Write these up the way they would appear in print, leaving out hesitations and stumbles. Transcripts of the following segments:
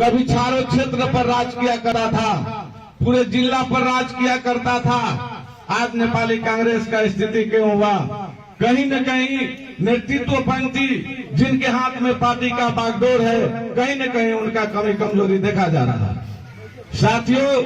कभी चारों क्षेत्र पर राज किया करता था, पूरे जिला पर राज किया करता था। आज नेपाली कांग्रेस का स्थिति क्यों हुआ? कहीं न कहीं नेतृत्व पंक्ति जिनके हाथ में पार्टी का बागडोर है, कहीं न कहीं उनका कमी कमजोरी देखा जा रहा है। साथियों,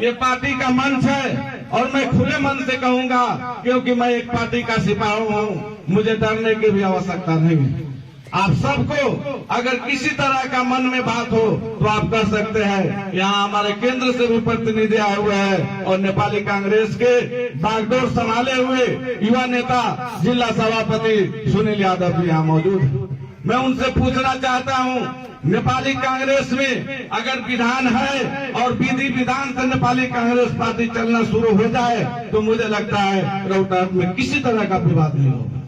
ये पार्टी का मंच है और मैं खुले मन से कहूंगा, क्योंकि मैं एक पार्टी का सिपाही हूं, मुझे डरने की भी आवश्यकता नहीं है। आप सबको अगर किसी तरह का मन में बात हो तो आप कर सकते हैं। यहाँ हमारे केंद्र से भी प्रतिनिधि आए हुए हैं और नेपाली कांग्रेस के बागडोर संभाले हुए युवा नेता जिला सभापति सुनील यादव भी यहाँ मौजूद है। मैं उनसे पूछना चाहता हूँ, नेपाली कांग्रेस में अगर विधान है और विधि विधान से नेपाली कांग्रेस पार्टी चलना शुरू हो जाए तो मुझे लगता है रौतहट में किसी तरह का विवाद नहीं होगा।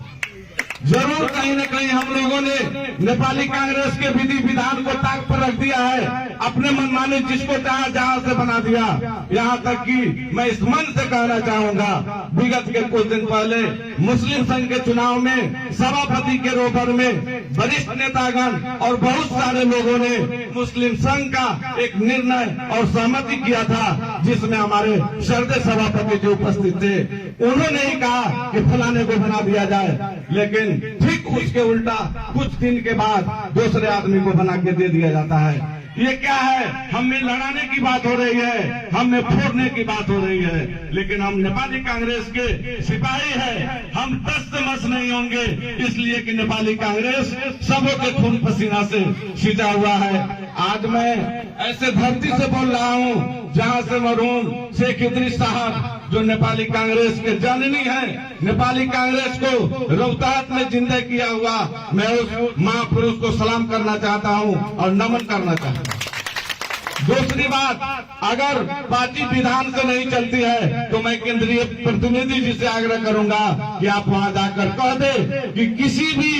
जरूर कहीं न कहीं हम लोगों ने नेपाली कांग्रेस के विधि विधान को ताक पर रख दिया है, अपने मनमाने जिसको चाहा जहां से बना दिया। यहां तक कि मैं इस मन से कहना चाहूंगा, विगत के कुछ दिन पहले मुस्लिम संघ के चुनाव में सभापति के रोपर में वरिष्ठ नेतागण और बहुत सारे लोगों ने मुस्लिम संघ का एक निर्णय और सहमति किया था, जिसमें हमारे श्रद्धेय सभापति जो उपस्थित थे उन्होंने ही कहा कि फलाने को बना दिया जाए, लेकिन ठीक उसके उल्टा कुछ दिन के बाद दूसरे आदमी को बना के दे दिया जाता है। ये क्या है? हमें लड़ाने की बात हो रही है, हमें फोड़ने की बात हो रही है, लेकिन हम नेपाली कांग्रेस के सिपाही हैं, हम दस से मस नहीं होंगे, इसलिए कि नेपाली कांग्रेस सबों के खून पसीना से सींचा हुआ है। आज मैं ऐसे धरती से बोल रहा हूँ जहाँ से मरहूम शेख इदरीस साहब जो नेपाली कांग्रेस के जननी है, नेपाली कांग्रेस को रौतहट में जिंदा किया हुआ, मैं उस महापुरुष को सलाम करना चाहता हूं और नमन करना चाहता हूं। दूसरी बात, अगर पार्टी विधान से नहीं चलती है तो मैं केंद्रीय प्रतिनिधि जी से आग्रह करूंगा कि आप वहां जाकर कह दे कि किसी भी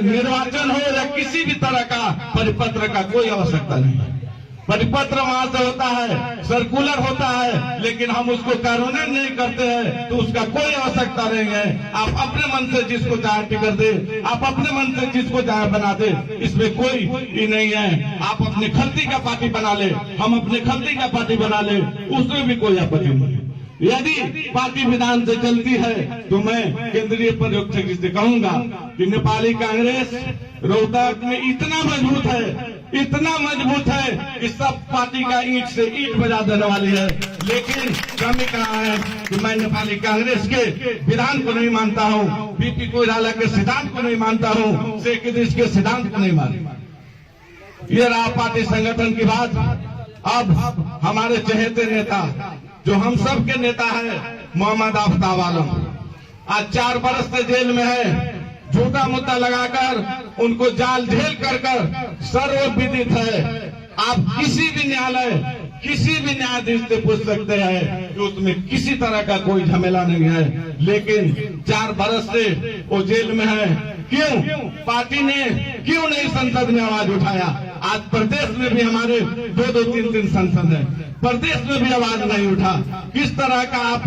निर्वाचन हो या किसी भी तरह का परिपत्र का कोई आवश्यकता नहीं है। परिपत्र वहां से होता है, सर्कुलर होता है, लेकिन हम उसको कार्यान्वयन नहीं करते हैं तो उसका कोई आवश्यकता नहीं है। आप अपने मन से जिसको चाहे टिकट दे, आप अपने मन से जिसको चाहे बना दे, इसमें कोई ही नहीं है। आप अपने खलती का पार्टी बना ले, हम अपने खलती का पार्टी बना ले, उसमें भी कोई आपत्ति नहीं है। यदि पार्टी विधान से चलती है तो मैं केंद्रीय पर्यवेक्षक जी से कहूंगा कि नेपाली कांग्रेस रोहतक में इतना मजबूत है कि सब पार्टी का ईंट से ईंट बजा देने वाली है। लेकिन कमी कहाँ है कि मैं नेपाली कांग्रेस के विधान को नहीं मानता हूँ, बीपी कोइराला के सिद्धांत को नहीं मानता हूँ, शेख इदरीस के सिद्धांत को नहीं मानता। ये रहा पार्टी संगठन की बात। अब हमारे चहेते नेता जो हम सब के नेता है मोहम्मद आफ्ताब आलम, आज 4 बरस से जेल में है। झूठा मुद्दा लगाकर उनको जाल झेल कर सर्वविदित है। आप किसी भी न्यायालय, किसी भी न्यायाधीश से पूछ सकते हैं कि उसमें किसी तरह का कोई झमेला नहीं है, लेकिन 4 बरस से वो जेल में है। क्यों? पार्टी ने क्यों नहीं संसद में आवाज उठाया? आज प्रदेश में भी हमारे 2-2, 3-3 संसद है, प्रदेश में भी आवाज नहीं उठा। किस तरह का आप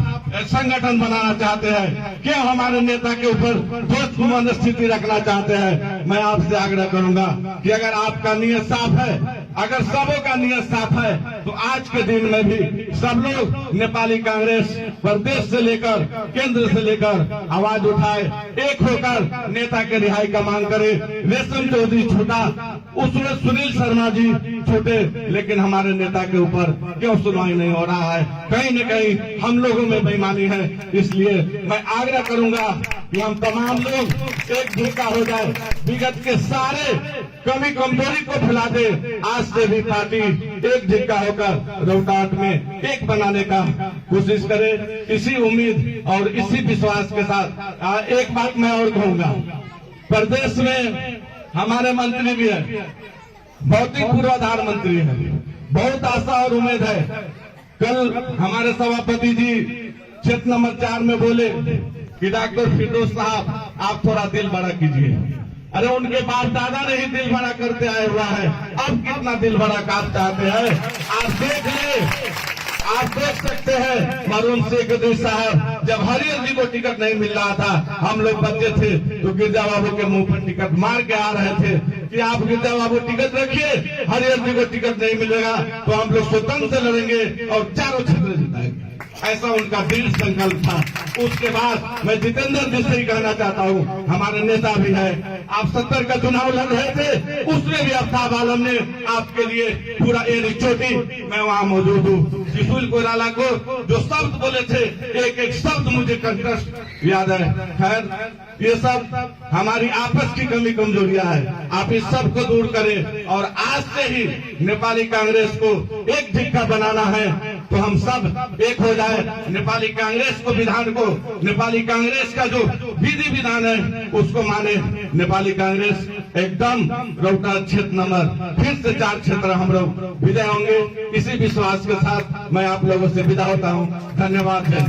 संगठन बनाना चाहते हैं? क्यों हमारे नेता के ऊपर दोषपूर्ण स्थिति रखना चाहते हैं? मैं आपसे आग्रह करूंगा कि अगर आपका नियत साफ है, अगर सबों का नियत साफ है, तो आज के दिन में भी सब लोग नेपाली कांग्रेस प्रदेश से लेकर केंद्र से लेकर आवाज उठाए, एक होकर नेता के रिहाई का मांग करे। रेशम चौधरी छोटा, उसमें सुनील शर्मा जी छोटे, लेकिन हमारे नेता के ऊपर क्यों सुनवाई नहीं हो रहा है? कहीं न कहीं हम लोगों में बेईमानी है। इसलिए मैं आग्रह करूंगा कि हम तमाम लोग एक ढीका हो जाए, विगत के सारे कमी कमजोरी को भुला दे। आज से भी पार्टी एक ढीका होकर रौतहट में एक बनाने का कोशिश करे। इसी उम्मीद और इसी विश्वास के साथ एक बात मैं और कहूंगा, प्रदेश में हमारे मंत्री भी है, भौतिक पूर्वाधार मंत्री है, बहुत आशा और उम्मीद है। कल हमारे सभापति जी क्षेत्र नंबर 4 में बोले कि डॉक्टर फिरोज साहब आप थोड़ा दिल बड़ा कीजिए। अरे उनके बाप दादा ने ही दिल बड़ा करते आए हुआ है, अब कितना दिल बड़ा काम चाहते हैं आप देख ले। आप देख सकते हैं मरहूम शेख इदरीस साहब जब हरियर जी को टिकट नहीं मिल रहा था, हम लोग बच्चे थे तो गिरजा बाबू के मुंह पर टिकट मार के आ रहे थे कि आप विद्या बाबू टिकट रखिए, हरियर जी को टिकट नहीं मिलेगा तो हम लोग स्वतंत्र से लड़ेंगे और चारों क्षेत्र जिताएंगे। ऐसा उनका दृढ़ संकल्प था। उसके बाद मैं जितेंद्र जी से ही कहना चाहता हूँ, हमारे नेता भी है, आप 70 का चुनाव लड़ रहे थे, उसमें भी आफ्ताब आलम ने आपके लिए पूरा एयर चोटी, मैं वहाँ मौजूद हूँ, शिशुल कोइराला को जो शब्द बोले थे, एक एक शब्द मुझे कंठस्थ याद है। खैर ये सब हमारी आपस की कमी कमजोरियां है, आप इस सब को दूर करें और आज से ही नेपाली कांग्रेस को एक धिक्का बनाना है तो हम सब एक हो जाए। नेपाली कांग्रेस को विधान को, नेपाली कांग्रेस का जो विधि विधान है उसको माने। नेपाली कांग्रेस एकदम रौता क्षेत्र नंबर फिर से 4 क्षेत्र हम लोग विजय होंगे। इसी विश्वास के साथ मैं आप लोगों से विदा होता हूँ। धन्यवाद है।